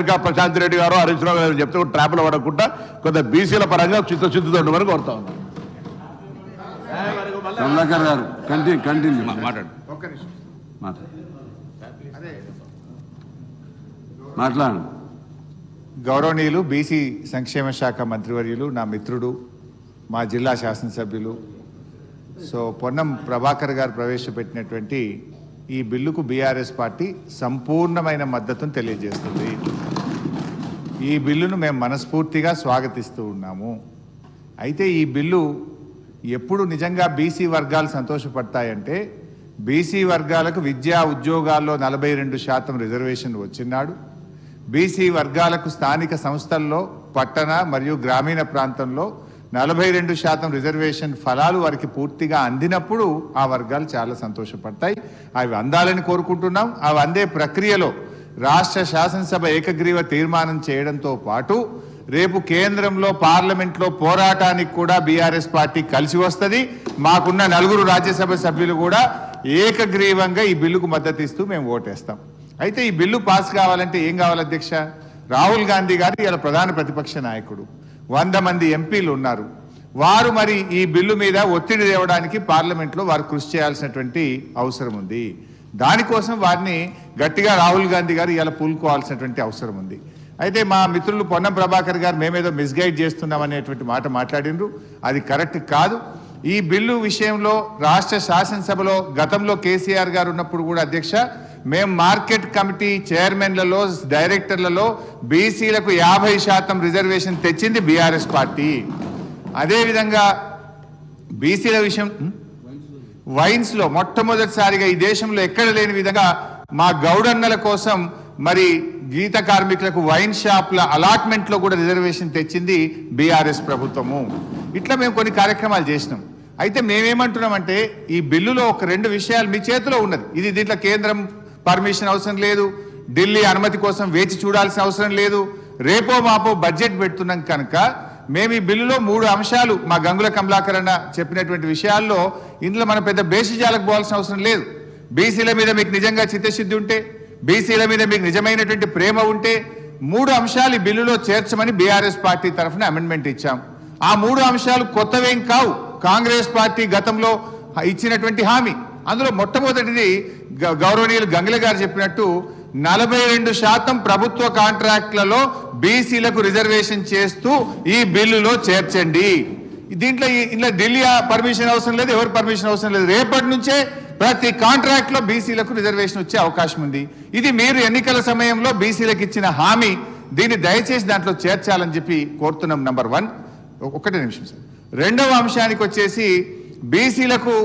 ఇంకా ప్రశాంత్ రెడ్డి గారు హరీష్ రావు గారు చెప్తే ట్రాప్లో పడకుండా కొంత బీసీల పరంగా చిత్తశుద్ధితో ఉండమని కోరుతా ఉన్నాను. మాట్లాడు. గౌరవనీయులు బీసీ సంక్షేమ శాఖ మంత్రివర్యులు, నా మిత్రుడు, మా జిల్లా శాసనసభ్యులు పొన్నం ప్రభాకర్ గారు ప్రవేశపెట్టినటువంటి ఈ బిల్లుకు బీఆర్ఎస్ పార్టీ సంపూర్ణమైన మద్దతును తెలియజేస్తుంది. ఈ బిల్లును మేము మనస్ఫూర్తిగా స్వాగతిస్తూ ఉన్నాము. అయితే ఈ బిల్లు ఎప్పుడు నిజంగా బీసీ వర్గాలు సంతోషపడతాయంటే, బీసీ వర్గాలకు విద్యా ఉద్యోగాల్లో 42% రిజర్వేషన్ వచ్చినాడు, బీసీ వర్గాలకు స్థానిక సంస్థల్లో పట్టణ మరియు గ్రామీణ ప్రాంతంలో 42% రిజర్వేషన్ ఫలాలు వారికి పూర్తిగా అందినప్పుడు ఆ వర్గాలు చాలా సంతోషపడతాయి. అవి అందాలని కోరుకుంటున్నాం. అవి అందే ప్రక్రియలో రాష్ట్ర శాసనసభ ఏకగ్రీవ తీర్మానం చేయడంతో పాటు రేపు కేంద్రంలో పార్లమెంట్లో పోరాటానికి కూడా బీఆర్ఎస్ పార్టీ కలిసి వస్తుంది. మాకున్న 4 రాజ్యసభ సభ్యులు కూడా ఏకగ్రీవంగా ఈ బిల్లుకు మద్దతు ఇస్తూ మేము ఓటేస్తాం. అయితే ఈ బిల్లు పాస్ కావాలంటే ఏం కావాలి అధ్యక్ష? రాహుల్ గాంధీ గారు ఇలా ప్రధాన ప్రతిపక్ష నాయకుడు, 100 మంది ఎంపీలు ఉన్నారు. వారు మరి ఈ బిల్లు మీద ఒత్తిడి తేవడానికి పార్లమెంట్లో వారు కృషి చేయాల్సినటువంటి అవసరం ఉంది. దానికోసం వారిని గట్టిగా రాహుల్ గాంధీ గారు ఇలా పూనుకోవాల్సినటువంటి అవసరం ఉంది. అయితే మా మిత్రులు పొన్నం ప్రభాకర్ గారు మేమేదో మిస్గైడ్ చేస్తున్నాం అనేటువంటి మాట మాట్లాడినరు. అది కరెక్ట్ కాదు. ఈ బిల్లు విషయంలో రాష్ట్ర శాసనసభలో గతంలో కేసీఆర్ గారు ఉన్నప్పుడు కూడా అధ్యక్ష, మేము మార్కెట్ కమిటీ చైర్మన్లలో, డైరెక్టర్లలో బీసీలకు 50% రిజర్వేషన్ తెచ్చింది బీఆర్ఎస్ పార్టీ. అదేవిధంగా బీసీల విషయం వైన్స్లో మొట్టమొదటిసారిగా ఈ దేశంలో ఎక్కడ లేని విధంగా మా గౌడన్నల కోసం మరి గీత కార్మికులకు వైన్ షాప్ల అలాట్మెంట్లో కూడా రిజర్వేషన్ తెచ్చింది బీఆర్ఎస్ ప్రభుత్వము. ఇట్లా మేము కొన్ని కార్యక్రమాలు చేసినాం. అయితే మేమేమంటున్నామంటే, ఈ బిల్లులో ఒక 2 విషయాలు మీ చేతిలో ఉన్నది. ఇది దీంట్లో కేంద్రం పర్మిషన్ అవసరం లేదు, ఢిల్లీ అనుమతి కోసం వేచి చూడాల్సిన అవసరం లేదు. రేపో మాపో బడ్జెట్ పెడుతున్నాం కనుక మేము ఈ బిల్లులో 3 అంశాలు మా గంగుల కమలాకర్ అన్న చెప్పినటువంటి విషయాల్లో ఇందులో మనం పెద్ద బేసిజాలకు పోవాల్సిన అవసరం లేదు. బీసీల మీద మీకు నిజంగా చిత్తశుద్ధి ఉంటే, బీసీల మీద మీకు నిజమైనటువంటి ప్రేమ ఉంటే 3 అంశాలు ఈ బిల్లులో చేర్చమని బీఆర్ఎస్ పార్టీ తరఫున అమెండ్మెంట్ ఇచ్చాం. ఆ 3 అంశాలు కొత్తవేం కావు, కాంగ్రెస్ పార్టీ గతంలో ఇచ్చినటువంటి హామీ. అందులో మొట్టమొదటిది గౌరవనీయులు గంగుల గారు చెప్పినట్టు 42% ప్రభుత్వ కాంట్రాక్ట్లలో బీసీలకు రిజర్వేషన్ చేస్తూ ఈ బిల్లులో చేర్చండి. దీంట్లో ఇలా ఢిల్లీ పర్మిషన్ అవసరం లేదు, ఎవరు పర్మిషన్ అవసరం లేదు. రేపటి నుంచే ప్రతి కాంట్రాక్ట్ లో బీసీలకు రిజర్వేషన్ వచ్చే అవకాశం ఉంది. ఇది మీరు ఎన్నికల సమయంలో బీసీలకు ఇచ్చిన హామీ. దీన్ని దయచేసి దాంట్లో చేర్చాలని చెప్పి కోరుతున్నాం. నంబర్ 1. ఒకటే నిమిషం సార్. 2వ అంశానికి వచ్చేసి బీసీలకు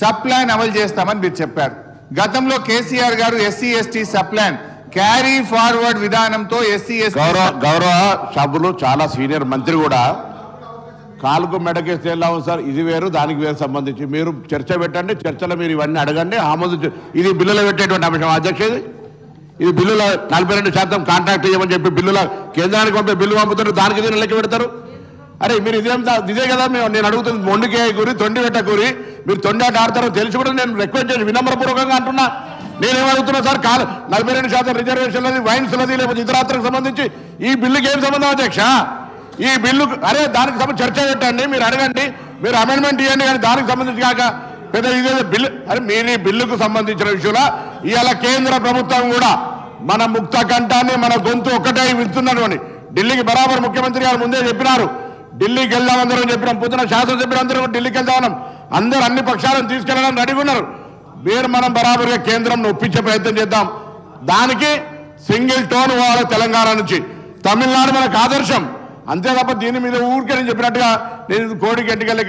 సప్లాన్ అమలు చేస్తామని మీరు చెప్పారు. గతంలో కేసీఆర్ గారు SC/ST సప్లాన్ క్యారీ ఫార్వర్డ్ విధానంతో SC/ST గౌరవ సభ్యులు చాలా సీనియర్ మంత్రి కూడా కాలుకు మెడకేస్తే ఎలా ఉంది సార్? ఇది వేరు దానికి వేరు సంబంధించి మీరు చర్చ పెట్టండి. చర్చలో మీరు ఇవన్నీ అడగండి. ఆమోదించు. ఇది బిల్లులో పెట్టేటువంటి అంశం అధ్యక్ష. ఇది బిల్లులో 42% కాంట్రాక్ట్ ఇవ్వమని చెప్పి బిల్లులో కేంద్రానికి పంపే బిల్లు పంపుతారు, దానికి దీన్ని లెక్క పెడతారు. అరే మీరు ఇదే కదా నేను అడుగుతుంది. మొండికే కూరి తొండి పెట్ట కూరి మీరు తొండి ఆట ఆడతారో తెలిసి కూడా నేను రిక్వెస్ట్ చేసి వినమ్రపూర్వకంగా అంటున్నా. నేనేమడుగుతున్నా సార్, 42% రిజర్వేషన్లది, వైన్స్లది, లేకపోతే ఇతరాత్రకు సంబంధించి ఈ బిల్లుకి ఏం సంబంధం అధ్యక్ష? ఈ బిల్లు అరే దానికి సంబంధించి చర్చ పెట్టండి, మీరు అడగండి, మీరు అమెండ్మెంట్ ఇవ్వండి. కానీ దానికి సంబంధించి కాక పెద్ద ఇదే బిల్లు. అరే మీరు ఈ బిల్లుకు సంబంధించిన విషయంలో ఇవాళ కేంద్ర ప్రభుత్వం కూడా మన ముక్త కంఠాన్ని, మన గొంతు ఒక్కటే విడుతున్నటువంటి ఢిల్లీకి బరాబర్ ముఖ్యమంత్రి గారు ముందే చెప్పినారు. ఢిల్లీకి వెళ్దాం అందరం చెప్పినాం. పొద్దున శాసనసభ్యులు అందరూ ఢిల్లీకి వెళ్దాం, అందరూ అన్ని పక్షాలను తీసుకెళ్ళడానికి రెడీగా ఉన్నారు. మీరు మనం బరాబర్గా కేంద్రం ఒప్పించే ప్రయత్నం చేద్దాం. దానికి సింగిల్ టోన్ పోవాలి తెలంగాణ నుంచి. తమిళనాడు మనకు ఆదర్శం. అంతే తప్ప దీని మీద ఊరికే నేను చెప్పినట్టుగా నేను కోడికి ఎంటికలు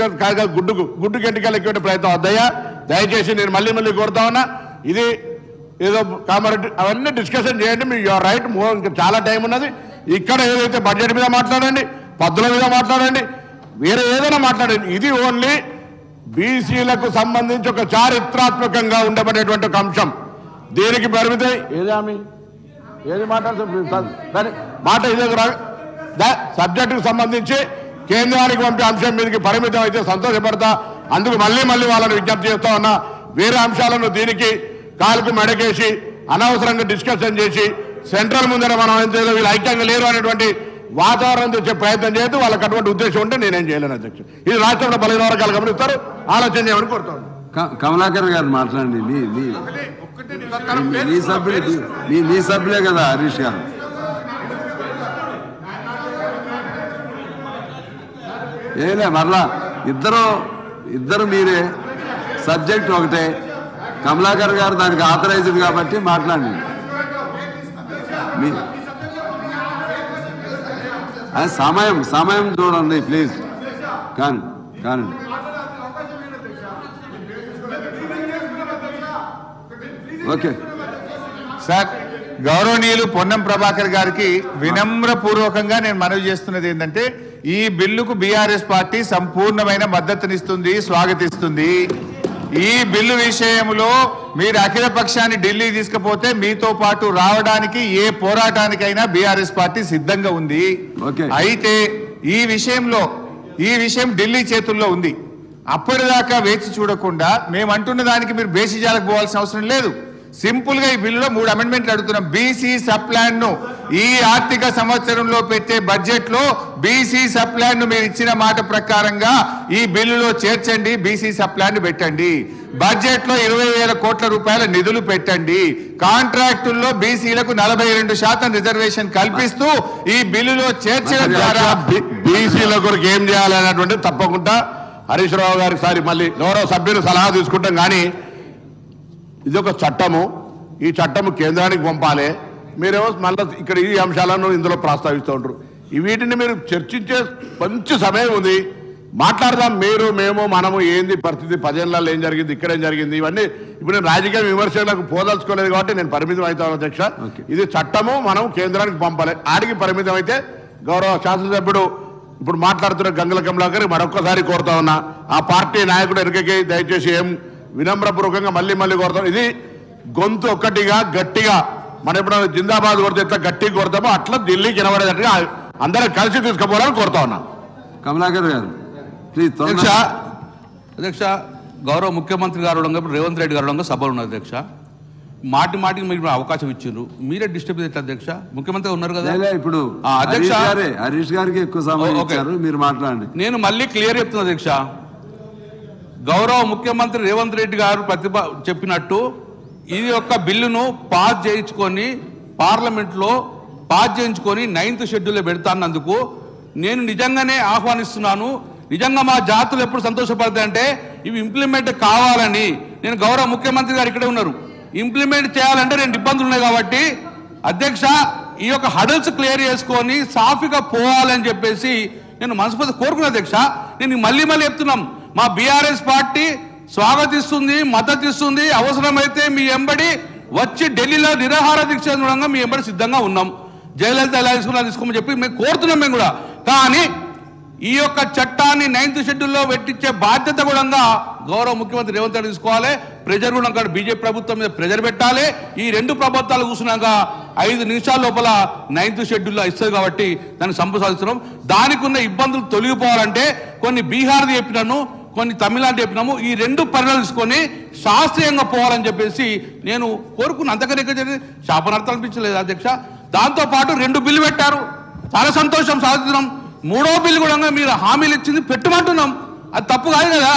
గుడ్డుకి ఎంటికలు ఎక్కే ప్రయత్నం వద్దయ్యా. దయచేసి నేను మళ్ళీ కోరుతా ఉన్నా. ఇది ఏదో కామారెడ్డి అవన్నీ డిస్కషన్ చేయండి. మీరు యువర్ రైట్. ఇంకా చాలా టైం ఉన్నది. ఇక్కడ ఏదైతే బడ్జెట్ మీద మాట్లాడండి, పద్దుల మీద మాట్లాడండి, వేరే ఏదైనా మాట్లాడండి. ఇది ఓన్లీ బీసీలకు సంబంధించి ఒక చారిత్రాత్మకంగా ఉండబడేటువంటి ఒక అంశం. దీనికి పరిమితం ఏది మాట ఇదే సబ్జెక్టుకు సంబంధించి కేంద్రానికి పంపే అంశం మీదకి పరిమితం అయితే సంతోషపడతా. అందుకు మళ్ళీ వాళ్ళని విజ్ఞప్తి చేస్తా ఉన్నా. వేరే అంశాలను దీనికి కాలుకు మెడకేసి అనవసరంగా డిస్కషన్ చేసి సెంట్రల్ ముందర మనం ఏం చేయలేదు, వీళ్ళు ఐక్యంగా లేరు అనేటువంటి వాతావరణం తెచ్చే ప్రయత్నం చేయొద్దు. వాళ్ళకి అటువంటి ఉద్దేశం ఉంటే నేనేం చేయలేను అధ్యక్ష. ఇది రాష్ట్రంలో బలహీన వర్గాలు గమనిస్తారు, ఆలోచన చేయమని కోరుతాను. కమలాకర్ గారు మాట్లాడండి. మీ సభ్యులే కదా హరీష్ గారు. ఏలే మరలా ఇద్దరు మీరే, సబ్జెక్ట్ ఒకటే. కమలాకర్ గారు దానికి ఆథరైజ్డ్ కాబట్టి మాట్లాడండి. అది సమయం చూడండి ప్లీజ్. కానండి. ఓకే సార్, గౌరవనీయులు పొన్నం ప్రభాకర్ గారికి వినమ్రపూర్వకంగా నేను మనవి చేస్తున్నది ఏంటంటే, ఈ బిల్లుకు బీఆర్ఎస్ పార్టీ సంపూర్ణమైన మద్దతునిస్తుంది, స్వాగతిస్తుంది. ఈ బిల్లు విషయంలో మీరు అఖిల పక్షాన్ని ఢిల్లీ తీసుకుపోతే మీతో పాటు రావడానికి ఏ పోరాటానికైనా బీఆర్ఎస్ పార్టీ సిద్ధంగా ఉంది. అయితే ఈ విషయం ఢిల్లీ చేతుల్లో ఉంది. అప్పటిదాకా వేచి చూడకుండా మేము అంటున్న దానికి మీరు బేసిజాలకు పోవాల్సిన అవసరం లేదు. సింపుల్ గా ఈ బిల్లులో 3 అమెండ్మెంట్లు అడుగుతున్నాం. బీసీ సబ్ ప్లాన్ ను ఈ ఆర్థిక సంవత్సరంలో పెట్టే బడ్జెట్ లో బీసీ సబ్ ప్లాన్ ను మీరు ఇచ్చిన మాట ప్రకారంగా ఈ బిల్లులో చేర్చండి. బీసీ సబ్ ప్లాన్ ను పెట్టండి. బడ్జెట్ లో 20,000 కోట్ల రూపాయల నిధులు పెట్టండి. కాంట్రాక్టుల్లో బీసీలకు 42% రిజర్వేషన్ కల్పిస్తూ ఈ బిల్లులో చేర్చడం ద్వారా బీసీల కొరకు ఏం చేయాలనేటువంటి తప్పకుండా హరీష్ రావు గారికి సారి మళ్ళీ గౌరవ సభ్యులు సలహా తీసుకుంటాం. కానీ ఇది ఒక చట్టము, ఈ చట్టము కేంద్రానికి పంపాలి. మీరేమో మళ్ళీ ఇక్కడ ఈ అంశాలను ఇందులో ప్రస్తావిస్తూ ఉంటారు. వీటిని మీరు చర్చించే మంచి సమయం ఉంది, మాట్లాడదాం. మీరు మేము మనము ఏంది పరిస్థితి, 10 ఏళ్లలో ఏం జరిగింది, ఇక్కడ ఏం జరిగింది, ఇవన్నీ ఇప్పుడు నేను రాజకీయ విమర్శలకు పోదలుచుకోలేదు కాబట్టి నేను పరిమితం అవుతాను అధ్యక్ష. ఇది చట్టము, మనం కేంద్రానికి పంపాలి. ఆడికి పరిమితం అయితే గౌరవ శాసనసభ్యుడు ఇప్పుడు మాట్లాడుతున్న గంగుల కమలాకర్ మరొక్కసారి కోరుతా ఉన్నా, ఆ పార్టీ నాయకుడు ఎరుకకి దయచేసి ఏం వినమ్రపూర్వకంగా మళ్ళీ కోరుతాం. ఇది గొంతు ఒక్కటిగా గట్టిగా మనం ఎప్పుడైనా జిందాబాద్ కొడితే ఎట్లా గట్టిగా కొడతామో అట్లా ఢిల్లీకి వినబడేటట్టుగా అందరూ కలిసి తీసుకుపోవాలని కోరుతా ఉన్నా. కమలాకర్ గారు ప్లీజ్. అధ్యక్ష, గౌరవ ముఖ్యమంత్రి గారు రేవంత్ రెడ్డి గారు సభలు ఉన్నారు అధ్యక్ష. మాటికి మీరు అవకాశం ఇచ్చిండ్రు, మీరే డిస్టర్బ్ చేస్తారు అధ్యక్ష. ముఖ్యమంత్రి ఉన్నారు కదా ఇప్పుడు అధ్యక్ష. హరీష్ గారికి ఎక్కువ సమయం ఇచ్చారు, మీరు మాట్లాడండి. నేను మళ్ళీ క్లియర్ చెప్తున్నా అధ్యక్ష. గౌరవ ముఖ్యమంత్రి రేవంత్ రెడ్డి గారు చెప్పినట్టు ఇది యొక్క బిల్లును పాస్ చేయించుకొని పార్లమెంట్లో పాస్ చేయించుకొని 9th షెడ్యూల్లో పెడతానందుకు నేను నిజంగానే ఆహ్వానిస్తున్నాను. నిజంగా మా జాతులు ఎప్పుడు సంతోషపడతాయంటే ఇవి ఇంప్లిమెంట్ కావాలని. నేను గౌరవ ముఖ్యమంత్రి గారు ఇక్కడే ఉన్నారు, ఇంప్లిమెంట్ చేయాలంటే 2 ఇబ్బందులు ఉన్నాయి కాబట్టి అధ్యక్ష ఈ యొక్క హడల్స్ క్లియర్ చేసుకొని సాఫీగా పోవాలని చెప్పేసి నేను మనస్ఫూర్తి కోరుకున్నా అధ్యక్ష. నేను మళ్ళీ చెప్తున్నాం, మా బీఆర్ఎస్ పార్టీ స్వాగతిస్తుంది, మద్దతు ఇస్తుంది. అవసరమైతే మీ ఎంబడి వచ్చి ఢిల్లీలో నిరాహార దీక్ష మీ ఎంబడి సిద్ధంగా ఉన్నాం. జయలలిత ఎలా తీసుకోమని చెప్పి మేము కోరుతున్నాం. మేము కూడా కానీ ఈ యొక్క చట్టాన్ని 9th షెడ్యూల్లో పెట్టించే బాధ్యత కూడా గౌరవ ముఖ్యమంత్రి రేవంత్ రెడ్డి తీసుకోవాలి. ప్రెజర్ కూడా బీజేపీ ప్రభుత్వం మీద ప్రెజర్ పెట్టాలి. ఈ 2 ప్రభుత్వాలు కూర్చున్నాక 5 నిమిషాల లోపల 9th షెడ్యూల్లో ఇస్తుంది కాబట్టి దాన్ని సంపాదిస్తున్నాం. దానికి ఉన్న ఇబ్బందులు తొలగిపోవాలంటే కొన్ని బీహార్ది చెప్పినాను, కొన్ని తమిళనాడు చెప్పినాము. ఈ 2 పరిణామాలు తీసుకొని శాస్త్రీయంగా పోవాలని చెప్పేసి నేను కోరుకున్నాను. అంతకన్నా శాపనార్థం అనిపించలేదు అధ్యక్ష. దాంతోపాటు 2 బిల్లు పెట్టారు, చాలా సంతోషం, సాధిస్తున్నాం. 3వ బిల్లు కూడా మీరు హామీలు ఇచ్చింది పెట్టమంటున్నాం. అది తప్పు కాదు కదా,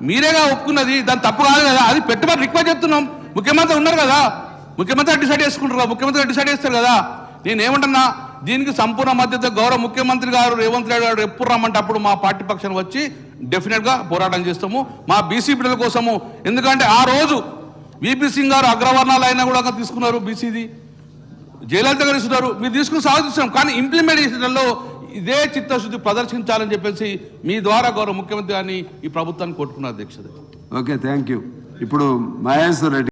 మీరేగా ఒప్పుకున్నది, దాని తప్పు కాదు కదా, అది పెట్టమని రిక్వెస్ట్ చేస్తున్నాం. ముఖ్యమంత్రి ఉన్నారు కదా, ముఖ్యమంత్రి డిసైడ్ చేసుకుంటారు, ముఖ్యమంత్రి డిసైడ్ చేస్తారు కదా. నేనేమంటున్నా, దీనికి సంపూర్ణ మద్దతు గౌరవ ముఖ్యమంత్రి గారు రేవంత్ రెడ్డి గారు ఎప్పుడు రమ్మంటే అప్పుడు మా పార్టీ పక్షాన్ని వచ్చి డెఫినెట్గా పోరాటం చేస్తాము మా బీసీ బిడ్డల కోసము. ఎందుకంటే ఆ రోజు విపి సింగ్ గారు అగ్రవర్ణాలు అయినా కూడా తీసుకున్నారు, బీసీది జయలలిత గారు ఇస్తున్నారు, మీరు తీసుకుని సాధిస్తున్నాం. కానీ ఇంప్లిమెంటేషన్లో ఇదే చిత్తశుద్ధి ప్రదర్శించాలని చెప్పేసి మీ ద్వారా గౌరవ ముఖ్యమంత్రి గారిని ఈ ప్రభుత్వాన్ని కోరుకున్నారు అధ్యక్షత. Okay, thank you. ఇప్పుడు మహేశ్వర్ రెడ్డి.